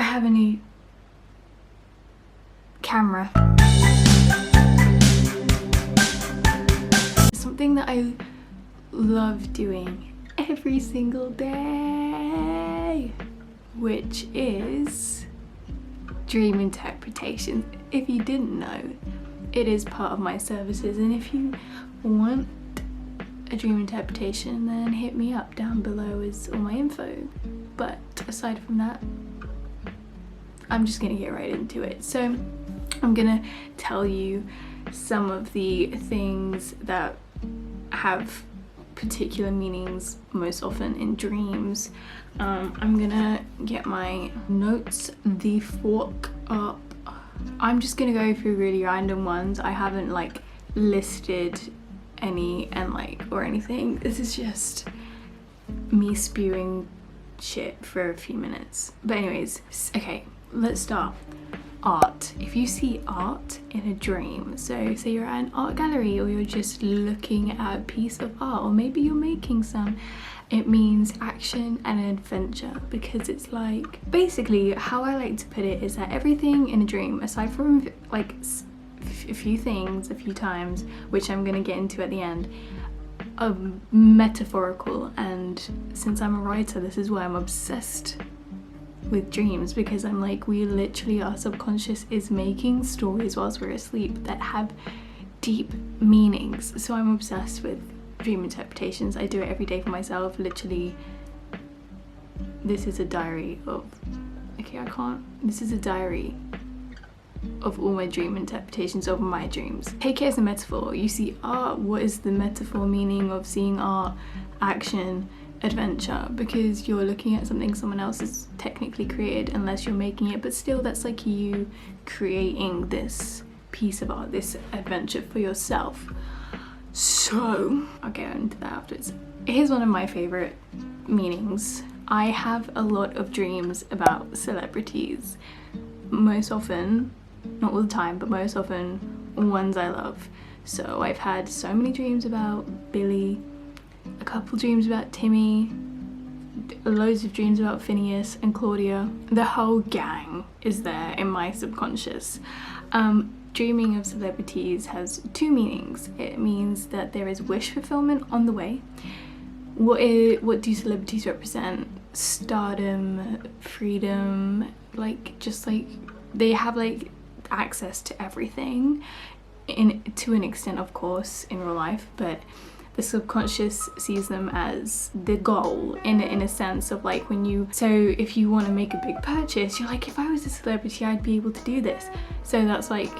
have a new camera. Something that I love doing every single day, which is dream interpretation. If you didn't know, it is part of my services, and if you want a dream interpretation, then hit me up. Down below is all my info. But aside from that, I'm just gonna get right into it. So I'm gonna tell you some of the things that have particular meanings most often in dreams. I'm gonna get my notes, the fork up. I'm just gonna go through really random ones. I haven't like listed any or anything. This is just me spewing shit for a few minutes. But anyways, okay, let's start. Art. If you see art in a dream, so say you're at an art gallery or you're just looking at a piece of art, or maybe you're making some, it means action and adventure, because it's like, basically how I like to put it is that everything in a dream, aside from like a few things a few times, which I'm gonna get into at the end, are metaphorical. And since I'm a writer, this is why I'm obsessed with dreams, because I'm like, we literally, our subconscious is making stories whilst we're asleep that have deep meanings. So I'm obsessed with dream interpretations. I do it every day for myself, literally. This is a diary of, this is a diary of all my dream interpretations of my dreams. Take it as a metaphor. You see art, what is the metaphor meaning of seeing art? Action, adventure, because you're looking at something someone else has technically created, unless you're making it, but still that's like you creating this piece of art, this adventure for yourself. So I'll get into that afterwards. Here's one of my favorite meanings. I have a lot of dreams about celebrities, most often, not all the time, but most often ones I love. So I've had so many dreams about Billy, a couple dreams about Timmy, loads of dreams about Phineas and Claudia. The whole gang is there in my subconscious. Dreaming of celebrities has two meanings. It means that there is wish fulfillment on the way. What do celebrities represent? Stardom, freedom, just they have like access to everything, to an extent of course in real life, but the subconscious sees them as the goal in a sense of like, if you want to make a big purchase, you're like, if I was a celebrity I'd be able to do this. So that's like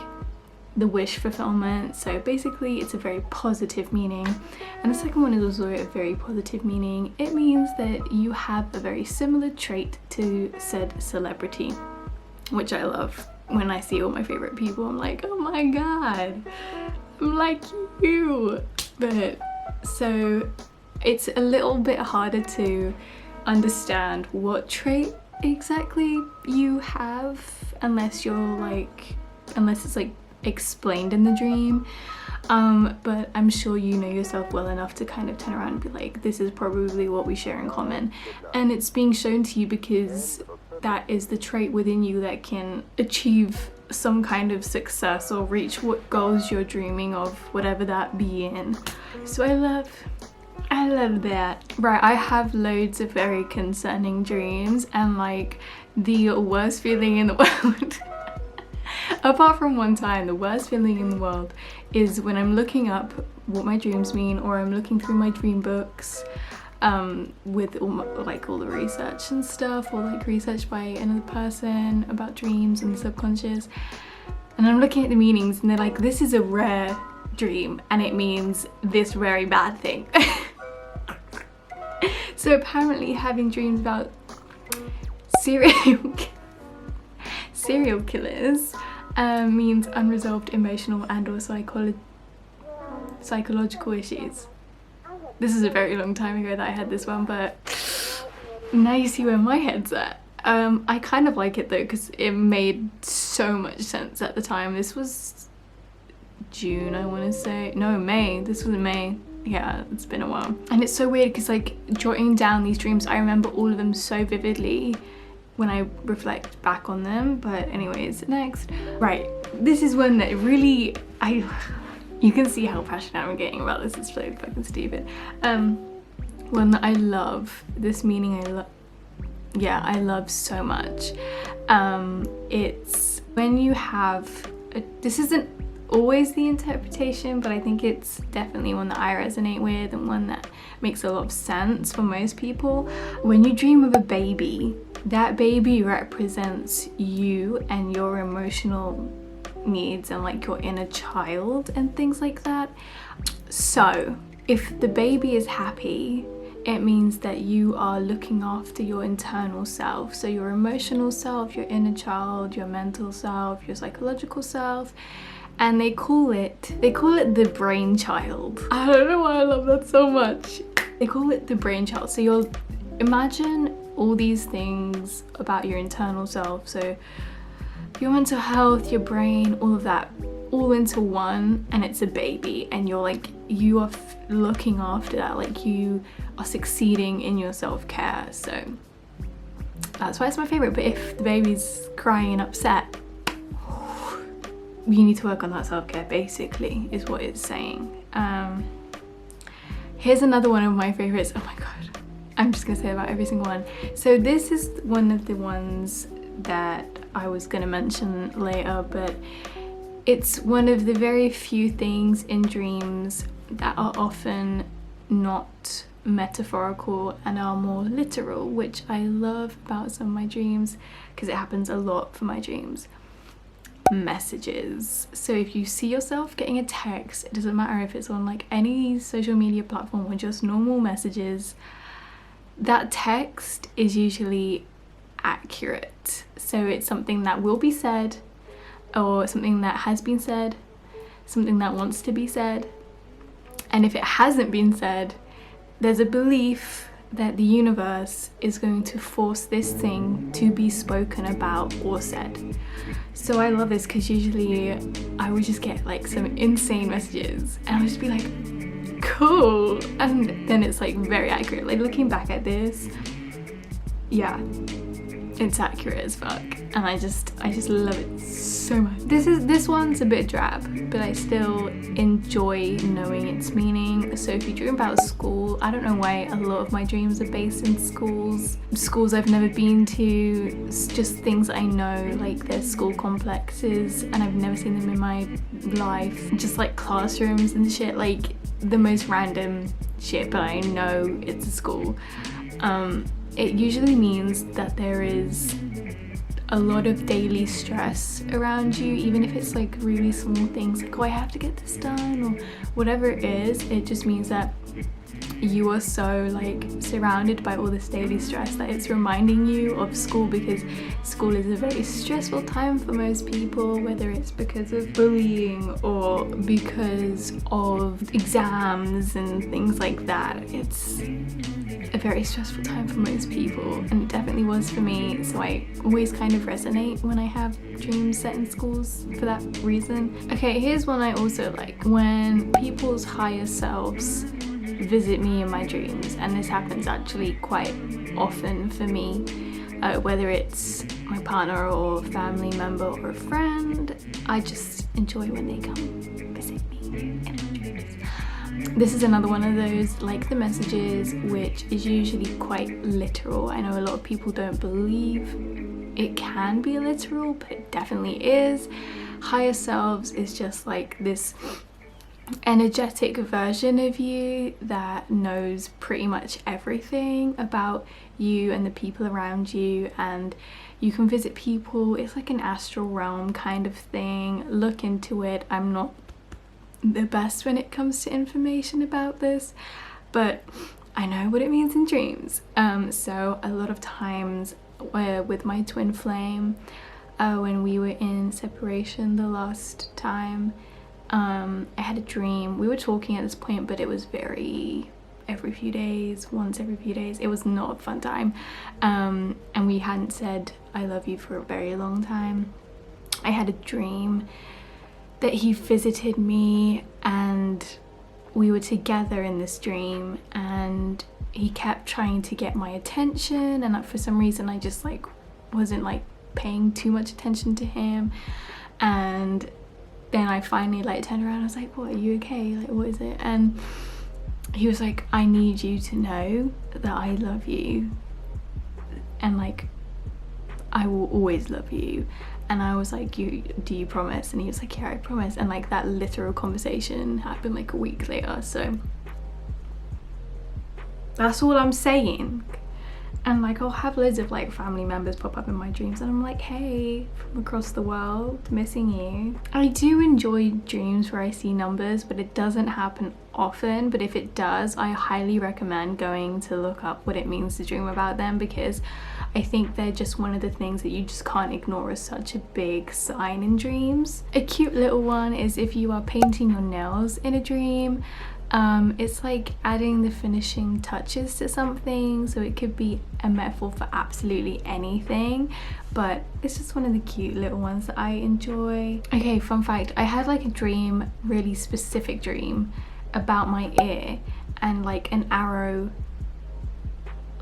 the wish fulfillment. So basically it's a very positive meaning. And the second one is also a very positive meaning. It means that you have a very similar trait to said celebrity, which I love. When I see all my favorite people, I'm like, oh my god, I'm like you. But so it's a little bit harder to understand what trait exactly you have unless it's like explained in the dream. But I'm sure you know yourself well enough to kind of turn around and be like, this is probably what we share in common, and it's being shown to you because that is the trait within you that can achieve some kind of success or reach what goals you're dreaming of, whatever that be in. So I love that. Right, I have loads of very concerning dreams, and like the worst feeling in the world apart from one time, the worst feeling in the world is when I'm looking up what my dreams mean, or I'm looking through my dream books with all the research and stuff, or like research by another person about dreams and the subconscious, and I'm looking at the meanings and they're like, this is a rare dream and it means this very bad thing. So apparently having dreams about serial killers means unresolved emotional and or psychological issues. This is a very long time ago that I had this one, but now you see where my head's at. I kind of like it though, because it made so much sense at the time. This was June, I want to say. No, May. This was May. Yeah, it's been a while. And it's so weird because like jotting down these dreams, I remember all of them so vividly. when I reflect back on them. But anyways, next. Right, this is one that really, you can see how passionate I'm getting about this. It's so fucking stupid. One that I love, this meaning I love so much. It's when you have, this isn't always the interpretation, but I think it's definitely one that I resonate with and one that makes a lot of sense for most people. When you dream of a baby, that baby represents you and your emotional needs and like your inner child and things like that. So if the baby is happy, it means that you are looking after your internal self. So your emotional self, your inner child, your mental self, your psychological self. And they call it the brain child. I don't know why I love that so much. They call it the brain child. So you'll imagine all these things about your internal self. So your mental health, your brain, all of that, all into one, and it's a baby, and you're like, you are looking after that, like you are succeeding in your self-care. So that's why it's my favorite. But if the baby's crying and upset, you need to work on that self-care, basically, is what it's saying. Here's another one of my favorites. Oh my god, I'm just gonna say about every single one. So this is one of the ones that I was gonna mention later, but it's one of the very few things in dreams that are often not metaphorical and are more literal, which I love about some of my dreams because it happens a lot for my dreams. Messages. So if you see yourself getting a text, it doesn't matter if it's on like any social media platform or just normal messages, that text is usually accurate. So it's something that will be said, or something that has been said, something that wants to be said. And if it hasn't been said, there's a belief that the universe is going to force this thing to be spoken about or said. So I love this because usually I would just get like some insane messages and I would just be like, cool, and then it's like very accurate. Like looking back at this, yeah, it's accurate as fuck, and I just love it so much. This one's a bit drab, but I still enjoy knowing its meaning. So if you dream about school, I don't know why a lot of my dreams are based in schools I've never been to. It's just things I know, like there's school complexes and I've never seen them in my life, just like classrooms and shit, like the most random shit, but I know it's a school. It usually means that there is a lot of daily stress around you, even if it's like really small things like, oh, I have to get this done, or whatever it is. It just means that you are so like surrounded by all this daily stress that it's reminding you of school, because school is a very stressful time for most people, whether it's because of bullying or because of exams and things like that. It's a very stressful time for most people, and it definitely was for me. So I always kind of resonate when I have dreams set in schools for that reason. Okay, here's one I also like. When people's higher selves visit me in my dreams, and this happens actually quite often for me, whether it's my partner or family member or a friend, I just enjoy when they come visit me in my dreams. This is another one of those, like the messages, which is usually quite literal. I know a lot of people don't believe it can be literal, but it definitely is. Higher selves is just like this energetic version of you that knows pretty much everything about you and the people around you, and you can visit people. It's like an astral realm kind of thing. Look into it. I'm not the best when it comes to information about this, but I know what it means in dreams. So a lot of times with my twin flame, when we were in separation the last time, I had a dream. We were talking at this point, but it was very every few days, once every few days. It was not a fun time, and we hadn't said I love you for a very long time. I had a dream that he visited me and we were together in this dream, and he kept trying to get my attention, and for some reason I just like wasn't like paying too much attention to him. And then I finally like turned around, I was like, what, are you okay? Like, what is it? And he was like, I need you to know that I love you, and like I will always love you. And I was like, do you promise? And he was like, yeah, I promise. And like that literal conversation happened like a week later. So that's all I'm saying. And like I'll have loads of like family members pop up in my dreams and I'm like, hey, from across the world, missing you. I do enjoy dreams where I see numbers, but it doesn't happen often. But if it does, I highly recommend going to look up what it means to dream about them, because I think they're just one of the things that you just can't ignore as such a big sign in dreams. A cute little one is if you are painting your nails in a dream. It's like adding the finishing touches to something, so it could be a metaphor for absolutely anything, but it's just one of the cute little ones that I enjoy. Okay, fun fact, I had like a dream, really specific dream, about my ear and like an arrow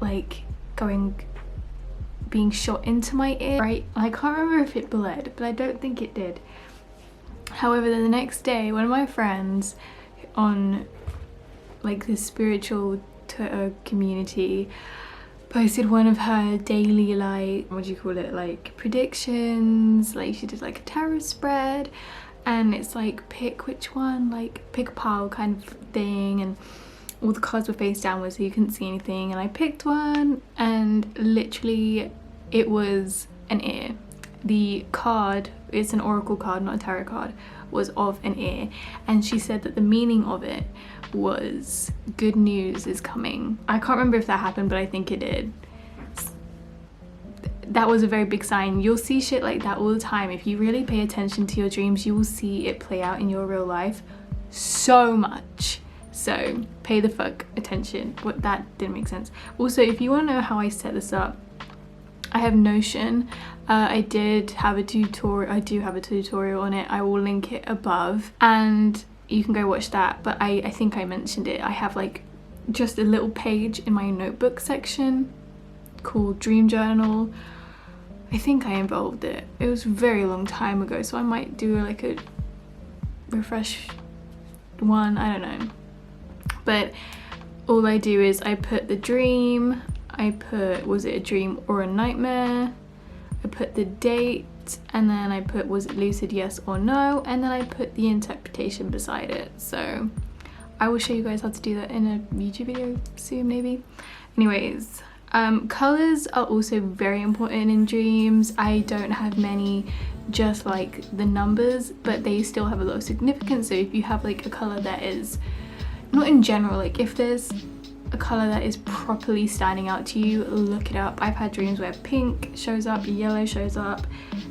like being shot into my ear, right? I can't remember if it bled, but I don't think it did. However, the next day, one of my friends on like the spiritual Twitter community posted one of her daily, like, what do you call it, like predictions. Like she did like a tarot spread, and it's like pick which one, like pick a pile kind of thing, and all the cards were face downwards so you couldn't see anything, and I picked one and literally it was an ear. The card, it's an oracle card, not a tarot card, was of an ear, and she said that the meaning of it was good news is coming. I can't remember if that happened, but I think it did. That was a very big sign. You'll see shit like that all the time. If you really pay attention to your dreams, you will see it play out in your real life so much. So pay the fuck attention. What, that didn't make sense. Also, if you want to know how I set this up, I have Notion. I do have a tutorial on it. I will link it above and you can go watch that, but I think I mentioned it. I have like just a little page in my notebook section called Dream Journal. I think I involved it. It was a very long time ago, so I might do like a refresh one, I don't know. But all I do is I put the dream, I put was it a dream or a nightmare, I put the date, and then I put was it lucid, yes or no, and then I put the interpretation beside it. So I will show you guys how to do that in a YouTube video soon maybe. Anyways, colors are also very important in dreams. I don't have many, just like the numbers, but they still have a lot of significance. So if you have like a color that is not in general, like if there's a color that is properly standing out to you, look it up. I've had dreams where pink shows up, yellow shows up.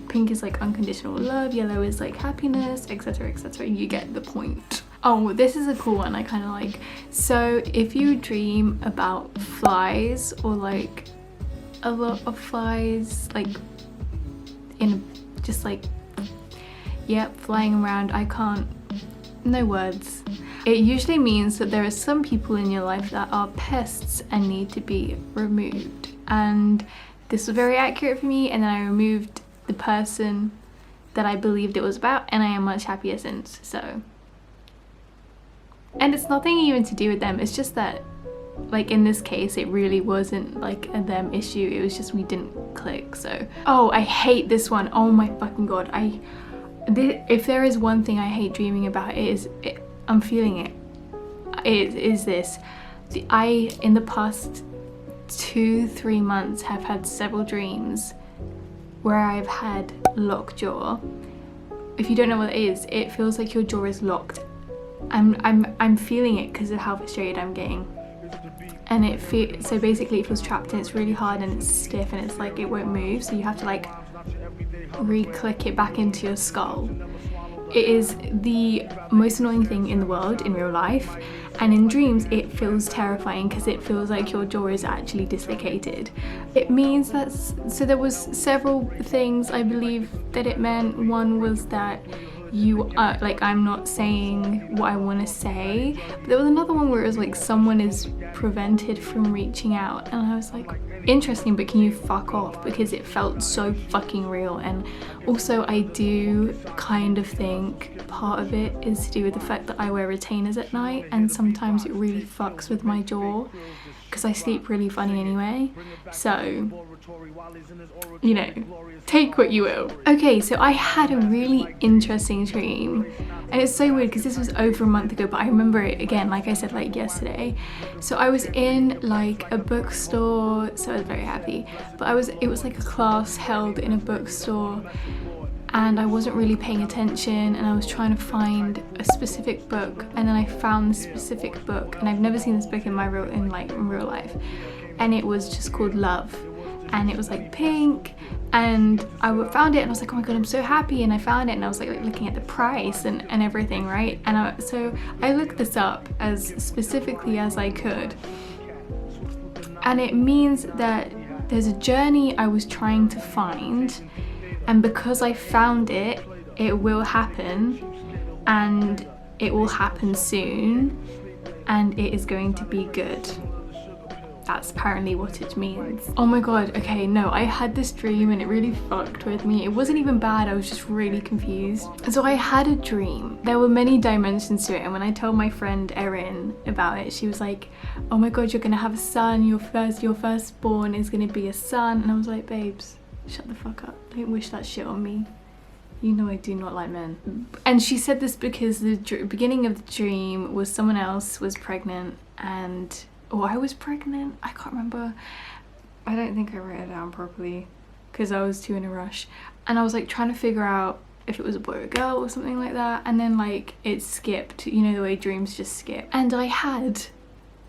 Pink is like unconditional love, yellow is like happiness, etc, etc. You get the point. Oh, this is a cool one I kind of like. So if you dream about flies, or like a lot of flies, like in just like, yep, flying around, no words. It usually means that there are some people in your life that are pests and need to be removed. And this was very accurate for me, and then I removed the person that I believed it was about, and I am much happier since. So, and it's nothing even to do with them, it's just that like in this case it really wasn't like a them issue, it was just we didn't click. So, oh, I hate this one. Oh my fucking god. If there is one thing I hate dreaming about, I'm feeling it. It is this. I in the past 2-3 months have had several dreams where I've had locked jaw. If you don't know what it is, it feels like your jaw is locked. I'm feeling it because of how frustrated I'm getting, and so basically it feels trapped and it's really hard and it's stiff and it's like it won't move, so you have to like re-click it back into your skull. It is the most annoying thing in the world in real life, and in dreams it feels terrifying because it feels like your jaw is actually dislocated. It means that, so there was several things I believe that it meant. One was that you are like, I'm not saying what I want to say, but there was another one where it was like someone is prevented from reaching out, and I was like, interesting, but can you fuck off, because it felt so fucking real. And also I do kind of think part of it is to do with the fact that I wear retainers at night, and sometimes it really fucks with my jaw because I sleep really funny anyway. So, you know, take what you will. Okay, so I had a really interesting dream, and it's so weird because this was over a month ago, but I remember it again, like I said, like yesterday. So I was in like a bookstore, so I was very happy, but it was like a class held in a bookstore, and I wasn't really paying attention, and I was trying to find a specific book, and then I found this specific book, and I've never seen this book in real life, and it was just called Love, and it was like pink, and I found it, and I was like, oh my god, I'm so happy, and I found it, and I was like looking at the price and everything, right? And so I looked this up as specifically as I could, and it means that there's a journey I was trying to find, and because I found it, it will happen, and it will happen soon, and it is going to be good. That's apparently what it means. Oh my god, okay, no, I had this dream and it really fucked with me. It wasn't even bad, I was just really confused. So I had a dream. There were many dimensions to it, and when I told my friend Erin about it, she was like, oh my god, you're gonna have a son, your firstborn is gonna be a son. And I was like, babes, shut the fuck up. Don't wish that shit on me. You know I do not like men. And she said this because the beginning of the dream was someone else was pregnant, and I was pregnant. I can't remember. I don't think I wrote it down properly because I was too in a rush. And I was like trying to figure out if it was a boy or a girl or something like that. And then like it skipped, you know the way dreams just skip. And I had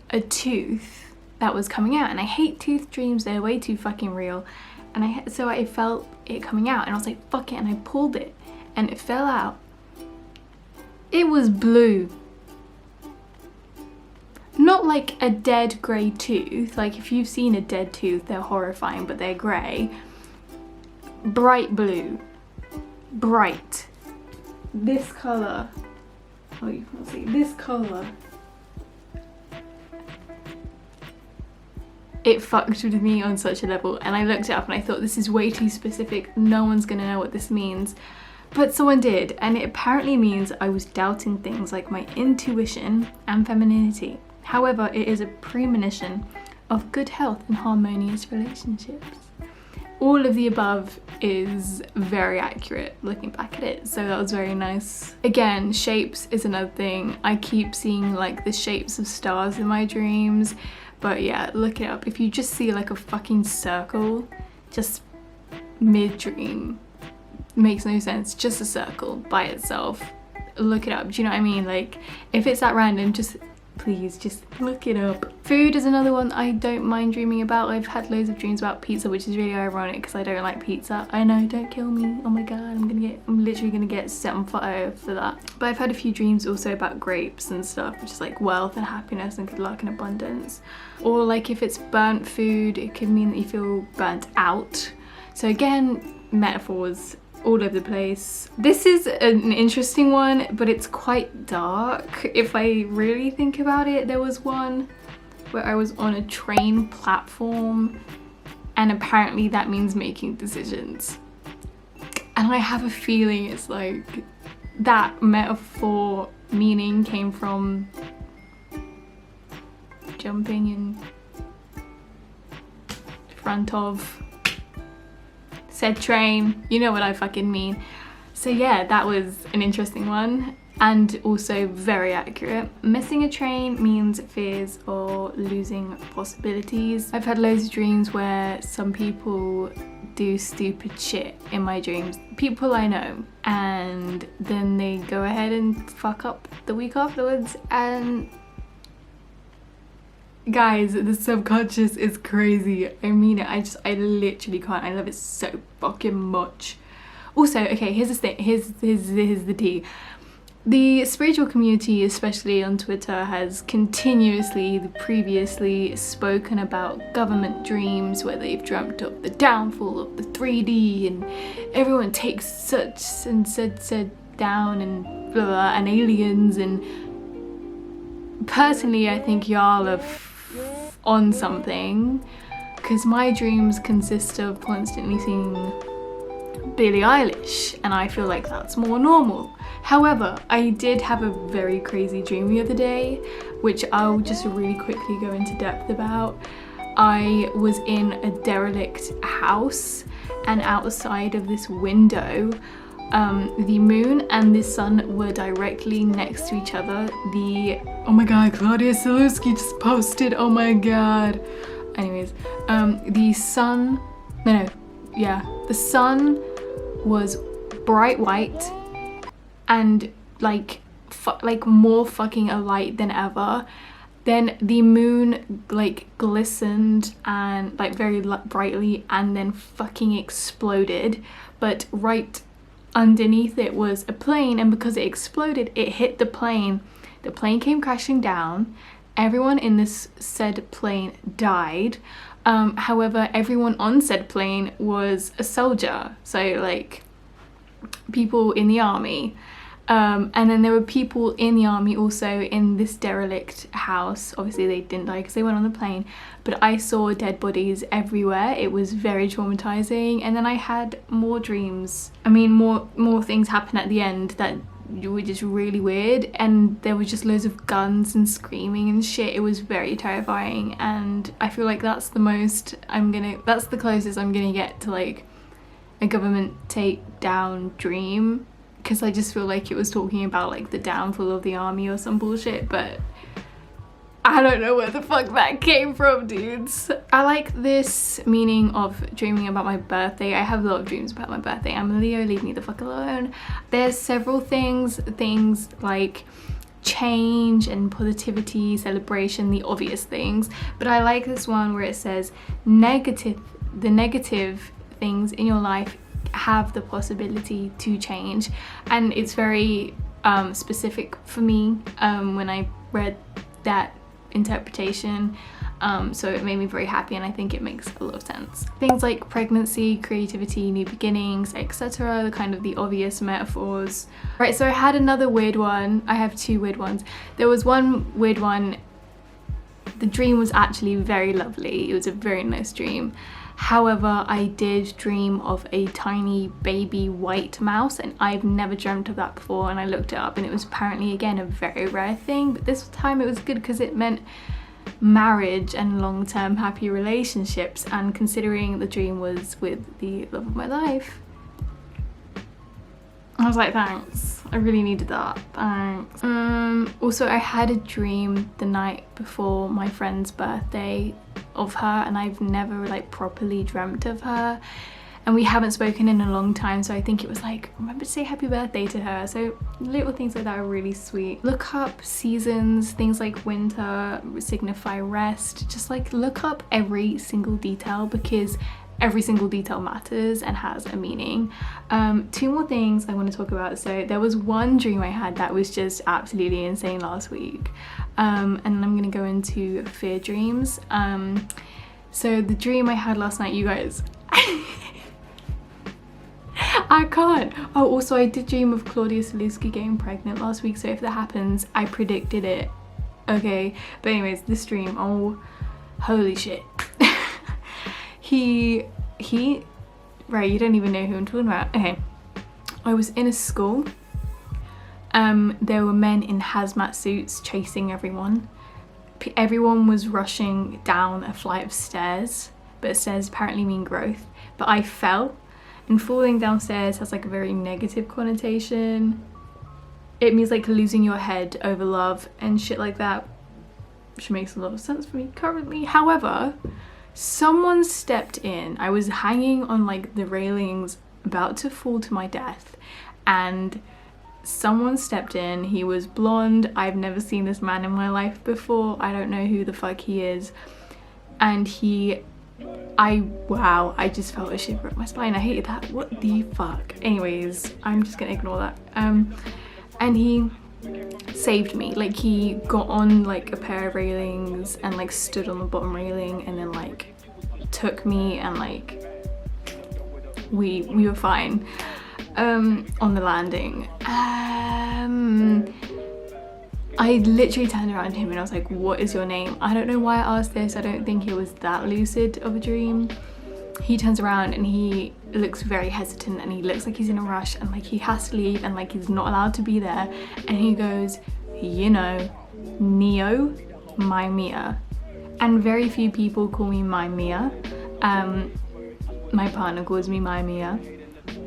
a tooth that was coming out, and I hate tooth dreams. They're way too fucking real. And so I felt it coming out, and I was like, fuck it, and I pulled it, and it fell out. It was blue. Not like a dead grey tooth, like if you've seen a dead tooth, they're horrifying, but they're grey. Bright blue. Bright. This colour. Oh, you can't see. This colour. It fucked with me on such a level, and I looked it up and I thought, this is way too specific, no one's gonna know what this means. But someone did, and it apparently means I was doubting things like my intuition and femininity. However, it is a premonition of good health and harmonious relationships. All of the above is very accurate looking back at it, so that was very nice. Again, shapes is another thing. I keep seeing like the shapes of stars in my dreams. But yeah, look it up. If you just see like a fucking circle, just mid-dream, makes no sense, just a circle by itself, look it up. Do you know what I mean? Like, if it's that random, just please just look it up. Food is another one I don't mind dreaming about. I've had loads of dreams about pizza, which is really ironic because I don't like pizza. I know, don't kill me. Oh my god, I'm literally gonna get set on fire for that. But I've had a few dreams also about grapes and stuff, which is like wealth and happiness and good luck and abundance. Or like if it's burnt food, it could mean that you feel burnt out. So again, metaphors all over the place. This is an interesting one, but it's quite dark if I really think about it. There was one where I was on a train platform, and apparently that means making decisions. And I have a feeling it's like that metaphor meaning came from jumping in front of said train, you know what I fucking mean. So yeah, that was an interesting one, and also very accurate. Missing a train means fears or losing possibilities. I've had loads of dreams where some people do stupid shit in my dreams, people I know, and then they go ahead and fuck up the week afterwards. And guys, the subconscious is crazy. I mean it. I literally can't. I love it so fucking much. Also, okay, here's the thing. Here's the tea. The spiritual community, especially on Twitter, has previously spoken about government dreams where they've dreamt of the downfall of the 3D, and everyone takes such and said down, and blah, blah, and aliens. And personally, I think y'all are on something, because my dreams consist of constantly seeing Billie Eilish, and I feel like that's more normal. However, I did have a very crazy dream the other day, which I'll just really quickly go into depth about. I was in a derelict house, and outside of this window, the moon and the sun were directly next to each other. Oh my god, Claudia Selewski just posted, oh my god. Anyways, the sun was bright white and like more fucking alight than ever. Then the moon like glistened and like very brightly, and then fucking exploded. But right underneath it was a plane, and because it exploded, it hit the plane. The plane came crashing down. Everyone in this said plane died. However, everyone on said plane was a soldier, so like people in the army. And then there were people in the army also in this derelict house. Obviously they didn't die because they went on the plane, but I saw dead bodies everywhere. It was very traumatizing. And then I had more dreams. I mean, more things happen at the end that were just really weird, and there was just loads of guns and screaming and shit. It was very terrifying, and I feel like that's the closest I'm gonna get to like a government takedown dream, because I just feel like it was talking about like the downfall of the army or some bullshit, but I don't know where the fuck that came from, dudes. I like this meaning of dreaming about my birthday. I have a lot of dreams about my birthday. I'm a Leo, leave me the fuck alone. There's several things like change and positivity, celebration, the obvious things, but I like this one where it says the negative things in your life have the possibility to change, and it's very specific for me when I read that interpretation, so it made me very happy, and I think it makes a lot of sense. Things like pregnancy, creativity, new beginnings, etc., the kind of the obvious metaphors. Right, so I had another weird one. I have two weird ones. There was one weird one. The dream was actually very lovely. It was a very nice dream. However, I did dream of a tiny baby white mouse, and I've never dreamt of that before, and I looked it up and it was apparently, again, a very rare thing, but this time it was good because it meant marriage and long-term happy relationships, and considering the dream was with the love of my life, I was like, thanks, I really needed that, thanks. Also, I had a dream the night before my friend's birthday of her, and I've never like properly dreamt of her, and we haven't spoken in a long time, so I think it was like, remember to say happy birthday to her. So little things like that are really sweet. Look up seasons, things like winter signify rest. Just like look up every single detail, because every single detail matters and has a meaning. Two more things I want to talk about. So there was one dream I had that was just absolutely insane last week, and then I'm gonna go into fear dreams. So the dream I had last night, you guys, I can't. Oh, also I did dream of Claudia Selewski getting pregnant last week, so if that happens, I predicted it, okay? But anyways, this dream, oh holy shit. Right, you don't even know who I'm talking about. Okay, I was in a school. There were men in hazmat suits chasing everyone. Everyone was rushing down a flight of stairs, but stairs apparently mean growth. But I fell, and falling downstairs has like a very negative connotation. It means like losing your head over love and shit like that, which makes a lot of sense for me currently. However, someone stepped in. I was hanging on like the railings about to fall to my death, and someone stepped in. He was blonde. I've never seen this man in my life before. I don't know who the fuck he is, and wow, I just felt a shiver up my spine. I hated that. What the fuck? Anyways, I'm just gonna ignore that. And he saved me. Like, he got on like a pair of railings and like stood on the bottom railing, and then like took me, and like we were fine on the landing. I literally turned around to him and I was like, what is your name? I don't know why I asked this. I don't think it was that lucid of a dream. He turns around and he looks very hesitant and he looks like he's in a rush and like he has to leave and like he's not allowed to be there. And he goes, you know, Neo, my Mia. And very few people call me my Mia. My partner calls me my Mia.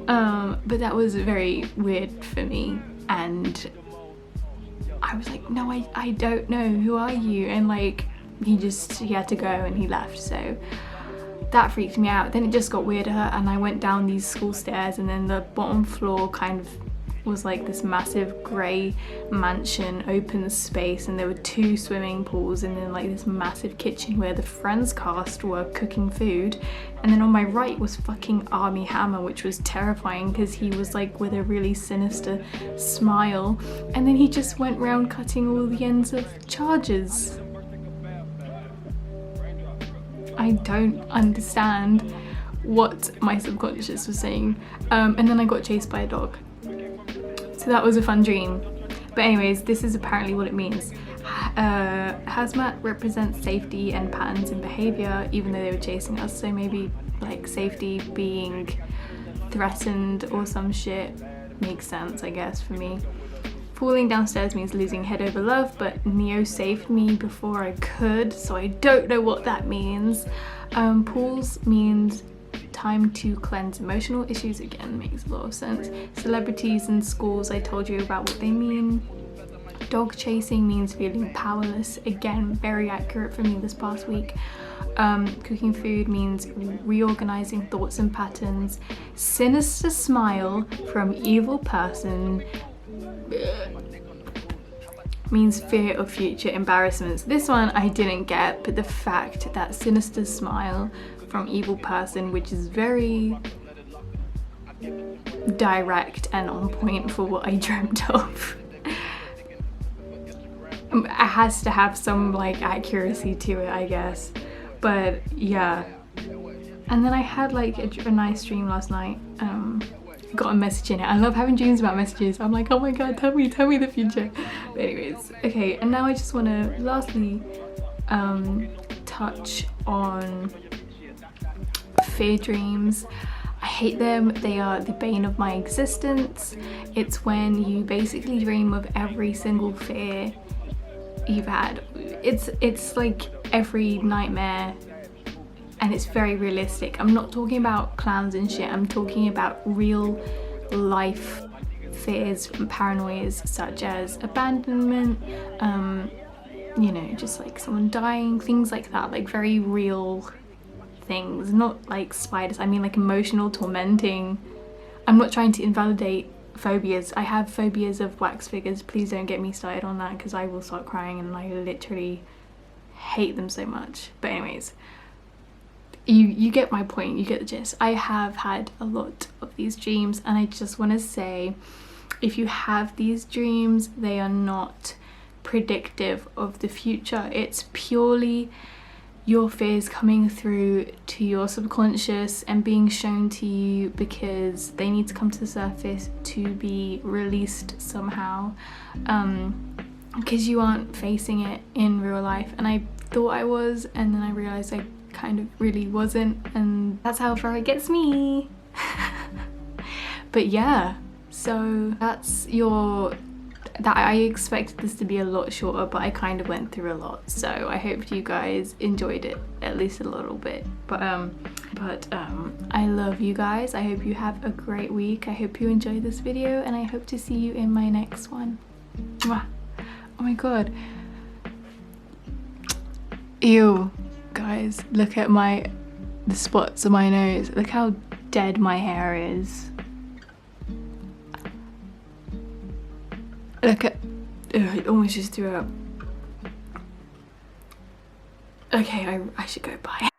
But that was very weird for me. And I was like, no, I don't know, who are you? And like he had to go and he left. So that freaked me out. Then it just got weirder and I went down these school stairs and then the bottom floor kind of was like this massive grey mansion, open space, and there were 2 swimming pools and then like this massive kitchen where the Friends cast were cooking food. And then on my right was fucking Army Hammer, which was terrifying because he was like with a really sinister smile, and then he just went round cutting all the ends of chargers. I don't understand what my subconscious was saying. And then I got chased by a dog. So that was a fun dream. But anyways, this is apparently what it means. Hazmat represents safety and patterns in behavior, even though they were chasing us. So maybe like safety being threatened or some shit makes sense, I guess, for me. Falling downstairs means losing head over love, but Neo saved me before I could, so I don't know what that means. Pools means time to cleanse emotional issues, again makes a lot of sense. Celebrities and schools, I told you about what they mean. Dog chasing means feeling powerless, again very accurate for me this past week. Cooking food means reorganizing thoughts and patterns. Sinister smile from evil person means fear of future embarrassments. This one I didn't get, but the fact that sinister smile from evil person, which is very direct and on point for what I dreamt of, it has to have some like accuracy to it, I guess. But yeah, and then I had like a nice dream last night. Got a message in it. I love having dreams about messages. I'm like, oh my god, tell me the future. But anyways, okay, and now I just want to lastly touch on fear dreams. I hate them. They are the bane of my existence. It's when you basically dream of every single fear you've had. It's like every nightmare, and it's very realistic. I'm not talking about clowns and shit. I'm talking about real life fears and paranoias, such as abandonment, you know, just like someone dying, things like that, like very real things, not like spiders. I mean like emotional, tormenting. I'm not trying to invalidate phobias. I have phobias of wax figures. Please don't get me started on that because I will start crying and I literally hate them so much. But anyways, you get my point, you get the gist. I have had a lot of these dreams, and I just want to say, if you have these dreams, they are not predictive of the future. It's purely your fears coming through to your subconscious and being shown to you because they need to come to the surface to be released somehow, because you aren't facing it in real life. And I thought I was, and then I realized I kind of really wasn't, and that's how far it gets me. But yeah, so that's that. I expected this to be a lot shorter, but I kind of went through a lot, so I hope you guys enjoyed it at least a little bit. But I love you guys. I hope you have a great week. I hope you enjoyed this video, and I hope to see you in my next one. Mwah. Oh my god, ew. Guys, look at the spots on my nose. Look how dead my hair is. Look at, it almost just threw up. Okay, I should go, bye.